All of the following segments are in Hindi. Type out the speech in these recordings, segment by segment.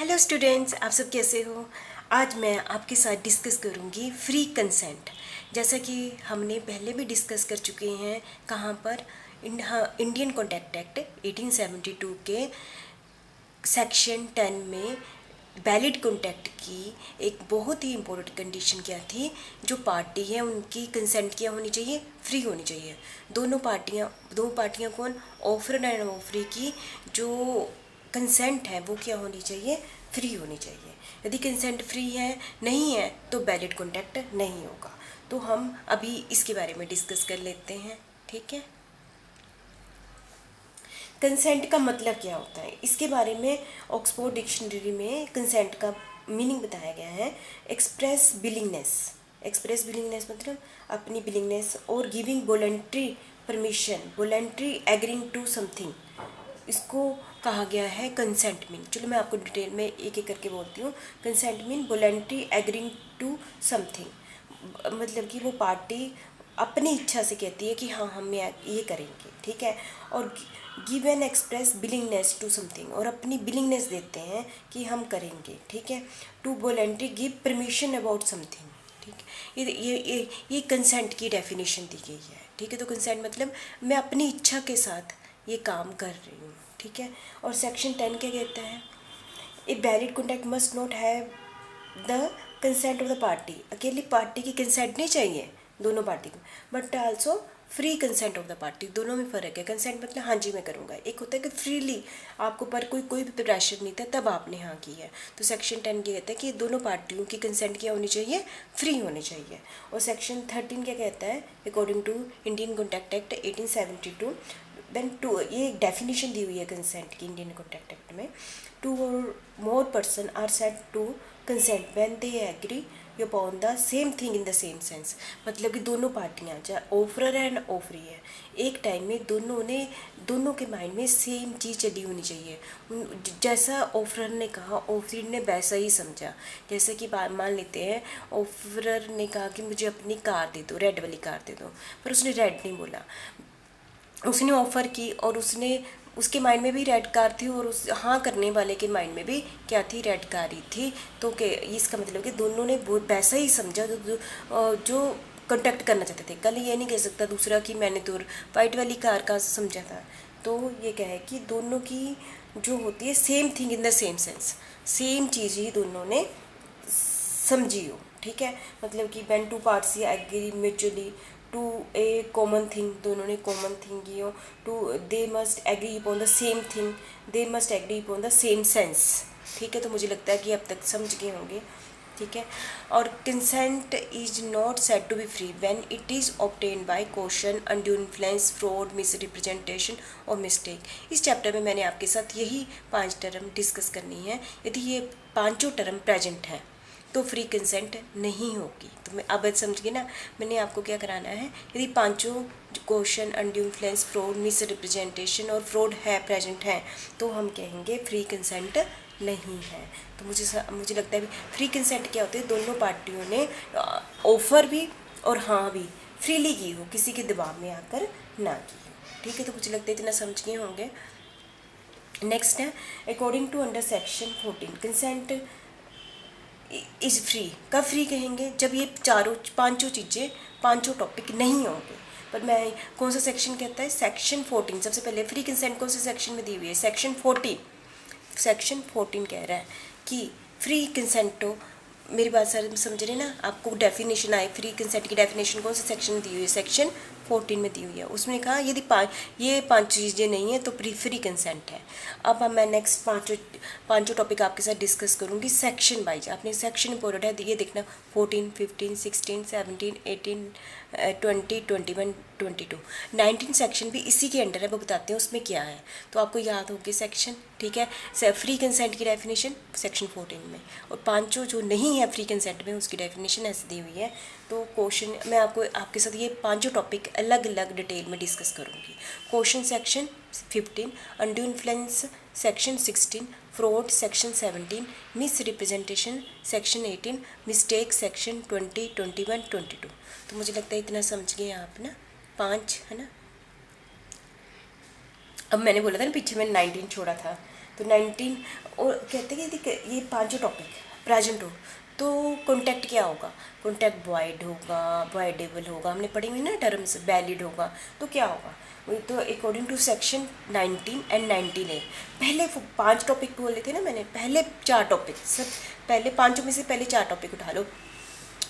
हेलो स्टूडेंट्स, आप सब कैसे हो। आज मैं आपके साथ डिस्कस करूंगी फ्री कंसेंट। जैसा कि हमने पहले भी डिस्कस कर चुके हैं, कहाँ पर इंडियन कॉन्टैक्ट एक्ट 1872 के सेक्शन 10 में वैलिड कॉन्टैक्ट की एक बहुत ही इम्पोर्टेंट कंडीशन क्या थी, जो पार्टी है उनकी कंसेंट क्या होनी चाहिए, फ्री होनी चाहिए। दो पार्टियां कौन, ऑफर एंड ऑफरी की जो कंसेंट है वो क्या होनी चाहिए, फ्री होनी चाहिए। यदि कंसेंट फ्री है नहीं है तो वैलिड कॉन्टैक्ट नहीं होगा। तो हम अभी इसके बारे में डिस्कस कर लेते हैं, ठीक है। कंसेंट का मतलब क्या होता है, इसके बारे में ऑक्सफोर्ड डिक्शनरी में कंसेंट का मीनिंग बताया गया है। Express willingness. एक्सप्रेस विलिंगनेस मतलब अपनी विलिंगनेस और giving voluntary permission, voluntary agreeing to something, इसको कहा गया है कंसेंट मीन। चलो मैं आपको डिटेल में एक एक करके बोलती हूँ। Consent mean voluntary agreeing to something, मतलब कि वो पार्टी अपनी इच्छा से कहती है कि हाँ हम ये करेंगे, ठीक है। और give an express willingness to something, और अपनी बिलिंगनेस देते हैं कि हम करेंगे, ठीक है। To voluntary give permission about something, ठीक है। ये कंसेंट की डेफिनेशन दी गई है, ठीक है। तो कंसेंट मतलब मैं अपनी इच्छा के साथ ये काम कर रही हूँ, ठीक है। और सेक्शन 10 क्या कहता है, a valid contact must not have the consent of the party. अकेली पार्टी की कंसेंट नहीं चाहिए दोनों पार्टी को, but also free consent of the party. दोनों में फ़र्क है। कंसेंट मतलब हाँ जी मैं करूँगा, एक होता है कि फ्रीली आपको पर कोई भी प्रेशर नहीं था तब आपने हाँ की है। तो सेक्शन 10 क्या कहता है कि दोनों पार्टियों की कंसेंट क्या होनी चाहिए, फ्री होनी चाहिए। और सेक्शन 13 क्या कहता है, according to Indian contact act 1872, then two, ये एक डेफिनेशन दी हुई है कंसेंट की इंडियन कॉन्टैक्ट एक्ट में। Two or more person are said to consent when they agree upon the same thing in the same sense. मतलब कि दोनों पार्टियां, चाहे ऑफरर एंड ऑफरी है, एक टाइम में दोनों के माइंड में सेम चीज़ चली होनी चाहिए। जैसा ऑफरर ने कहा ऑफरी ने वैसा ही समझा। जैसे कि मान लेते हैं ऑफरर ने कहा कि मुझे अपनी कार दे दो, रेड वाली कार दे दो, पर उसने रेड नहीं बोला, उसने ऑफ़र की और उसके माइंड में भी रेड कार थी और उस हाँ करने वाले के माइंड में भी क्या थी, रेड कार ही थी। तो इसका मतलब कि दोनों ने वो वैसा ही समझा जो कॉन्टैक्ट करना चाहते थे। कल ये नहीं कह सकता दूसरा कि मैंने तो वाइट वाली कार का समझा था। तो ये क्या है कि दोनों की जो होती है same thing in the same sense, same चीज़ ही दोनों ने समझी हो, ठीक है। मतलब कि when two parts agree mutually to a common thing, दोनों ने कॉमन थिंग की हो। To they must agree upon the same thing, they must agree upon the same sense, ठीक है। तो मुझे लगता है कि अब तक समझ गए होंगे, ठीक है। और consent is not said to be free when it is obtained by coercion, undue influence, fraud, misrepresentation और मिस्टेक। इस चैप्टर में मैंने आपके साथ यही 5 टर्म डिस्कस करनी है। यदि ये पांचों टर्म प्रेजेंट हैं तो फ्री कंसेंट नहीं होगी। तो मैं अब समझ गई ना, मैंने आपको क्या कराना है। यदि पांचों question, undue influence, fraud, misrepresentation और फ्रॉड है प्रेजेंट है तो हम कहेंगे फ्री कंसेंट नहीं है। तो मुझे लगता है फ्री कंसेंट क्या होती है, दोनों पार्टियों ने ऑफर भी और हाँ भी फ्रीली की हो, किसी के दबाव में आकर ना की हो, ठीक है। तो मुझे लगता है इतना समझ गए होंगे। नेक्स्ट है according to under section 14 consent is free. कब फ्री कहेंगे, जब ये पांचों चीज़ें, पांचों टॉपिक नहीं होंगे। पर मैं कौन सा सेक्शन कहता है, सेक्शन 14। सबसे पहले फ्री कंसेंट कौन से सेक्शन में दी हुई है, सेक्शन 14। सेक्शन 14 कह रहा है कि फ्री कंसेंट हो, मेरी बात सर समझ रहे ना, आपको डेफिनेशन आए, फ्री कंसेंट की डेफिनेशन कौन से सेक्शन में दी हुई है, सेक्शन 14 में दी हुई है। उसमें कहा यदि ये पांच चीज़ें नहीं है तो फ्री कंसेंट है। अब मैं नेक्स्ट पांचों टॉपिक आपके साथ डिस्कस करूँगी सेक्शन वाइज। आपने सेक्शन इंपॉर्टेंट है, ये देखना 14, 15, 16, 17, 18, 20, 21, 22, 19 सेक्शन भी इसी के अंडर है, वो बताते हैं उसमें क्या है। तो आपको याद होगी सेक्शन, ठीक है। फ्री कंसेंट की डेफिनेशन सेक्शन 14 में, और पांचों जो नहीं है फ्री कंसेंट में उसकी डेफिनेशन ऐसे दी हुई है। तो क्वेश्चन मैं आपके साथ ये पांचों टॉपिक अलग अलग डिटेल में डिस्कस करूँगी। Question section 15, undue influence section 16, fraud section 17, miss representation section 18, mistake section 20, 21, 22। तो मुझे लगता है इतना समझ गए आप ना, 5 है ना। अब मैंने बोला था ना पीछे मैंने 19 छोड़ा था, तो 19 और कहते हैं कि ये पांचों टॉपिक प्रेजेंट हो तो कॉन्टैक्ट क्या होगा, कॉन्टैक्ट वॉइड होगा, वॉइडेबल होगा, हमने पढ़ी हुई ना टर्म्स, वैलिड होगा, तो क्या होगा वही तो according to section 19 and 19A। पहले 5 टॉपिक बोले थे ना मैंने, पहले 4 टॉपिक, सब पहले 5 में से पहले 4 टॉपिक उठा लो।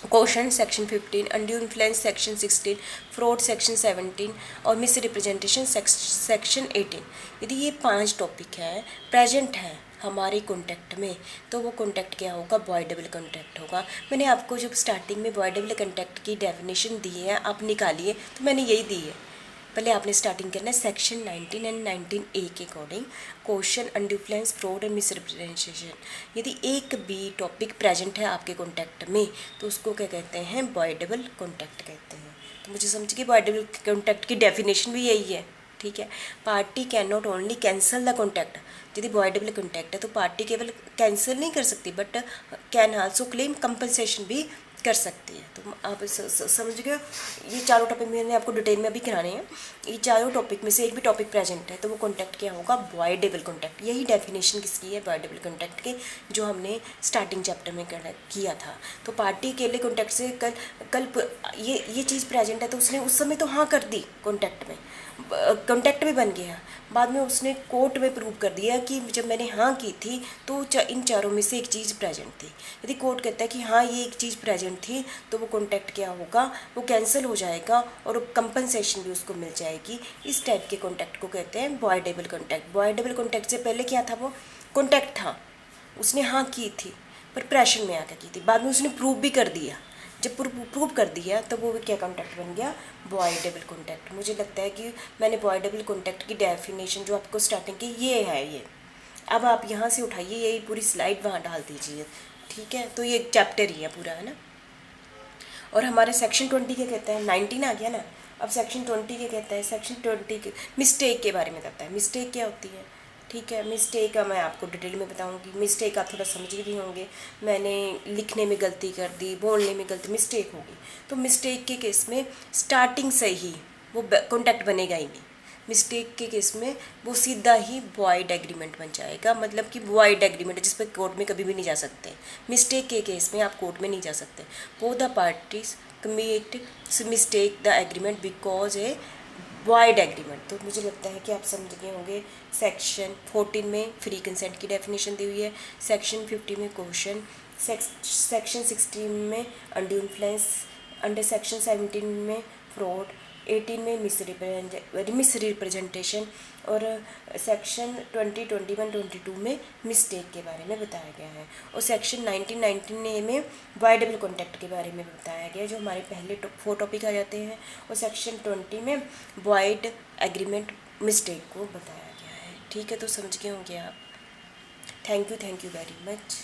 Question section 15, undue influence section 16, fraud section 17 और मिस रिप्रेजेंटेशन सेक्शन 18। यदि ये 5 टॉपिक हैं प्रेजेंट हैं हमारे कॉन्टैक्ट में, तो वो कॉन्टैक्ट क्या होगा, वॉइडेबल कॉन्टैक्ट होगा। मैंने आपको जब स्टार्टिंग में वॉइडेबल कॉन्टैक्ट की डेफिनेशन दी है, आप निकालिए, तो मैंने यही दी है। पहले आपने स्टार्टिंग करना है सेक्शन 19 एंड 19A के according, question, undue influence, fraud and misrepresentation. यदि एक भी टॉपिक प्रेजेंट है आपके कॉन्टैक्ट में तो उसको क्या कहते हैं, वॉइडेबल कॉन्टैक्ट कहते हैं। तो मुझे समझ गए वॉइडेबल कॉन्टैक्ट की डेफिनेशन भी यही है, ठीक है। Party can not only cancel the contact, यदि वॉइडेबल कॉन्टैक्ट है तो पार्टी केवल कैंसिल नहीं कर सकती but can also claim compensation भी कर सकती है। तो आप समझ गए, ये चारों टॉपिक मैंने आपको डिटेल में अभी कराने हैं। ये चारों टॉपिक में से एक भी टॉपिक प्रेजेंट है तो वो कॉन्टैक्ट क्या होगा, वॉइडेबल कॉन्टैक्ट। यही डेफिनेशन किसकी है, वॉइडेबल कॉन्टैक्ट के, जो हमने स्टार्टिंग चैप्टर में किया था। तो पार्टी के लिए कॉन्टैक्ट से कल ये चीज़ प्रेजेंट है तो उसने उस समय तो हाँ कर दी, कॉन्टैक्ट में कॉन्टैक्ट भी बन गया। बाद में उसने कोर्ट में प्रूव कर दिया कि जब मैंने हाँ की थी तो इन चारों में से एक चीज़ प्रेजेंट थी। यदि कोर्ट कहता है कि हाँ ये एक चीज़ प्रेजेंट थी तो वो कॉन्टैक्ट क्या होगा, वो कैंसिल हो जाएगा और कंपनसेशन भी उसको मिल जाएगी। इस टाइप के कॉन्टैक्ट को कहते हैं वॉइडेबल कॉन्टैक्ट। वॉइडेबल कॉन्टैक्ट से पहले क्या था, वो कॉन्टैक्ट था, उसने हाँ की थी पर प्रेशर में आकर की थी, बाद में उसने प्रूव भी कर दिया। जब प्रूव कर दिया तो वो क्या कॉन्टैक्ट बन गया, वॉइडेबल कॉन्टैक्ट। मुझे लगता है कि मैंने वॉइडेबल कॉन्टैक्ट की डेफिनेशन जो आपको स्टार्टिंग की ये है, ये अब आप यहाँ से उठाइए, यही पूरी स्लाइड वहाँ डाल दीजिए, ठीक है। तो ये एक चैप्टर ही है पूरा, है ना। और हमारे सेक्शन 20 क्या कहता है, 19 आ गया ना, अब सेक्शन 20 क्या कहता है, सेक्शन 20 के मिस्टेक के बारे में कहता है। मिस्टेक क्या होती है, ठीक है। मिस्टेक का मैं आपको डिटेल में बताऊंगी। मिस्टेक आप थोड़ा समझ भी होंगे, मैंने लिखने में गलती कर दी, बोलने में गलती, मिस्टेक होगी। तो मिस्टेक के केस में स्टार्टिंग से ही वो कॉन्टैक्ट बनेगा ही नहीं। मिस्टेक के केस में वो सीधा ही वॉइड एग्रीमेंट बन जाएगा, मतलब कि वॉइड एग्रीमेंट जिस पर कोर्ट में कभी भी नहीं जा सकते। मिस्टेक के केस में आप कोर्ट में नहीं जा सकते। Both the parties commit mistake the agreement because A void agreement. तो मुझे लगता है कि आप समझ गए होंगे। सेक्शन 14 में फ्री कंसेंट की डेफिनेशन दी हुई है, सेक्शन 50 में क्वेश्चन, सेक्शन 16 में अनड्यू इन्फ्लुएंस, अंडर सेक्शन 17 में फ्रॉड, 18 में मिस रिप्रेजेंटेशन और सेक्शन 20, 21, 22 में मिस्टेक के बारे में बताया गया है। और सेक्शन 19, 19A में वॉइडेबल कॉन्टैक्ट के बारे में बताया गया है, जो हमारे पहले 4 टॉपिक आ जाते हैं। और सेक्शन 20 में वॉइड एग्रीमेंट मिस्टेक को बताया गया है, ठीक है। तो समझ गए होंगे आप। Thank you very much.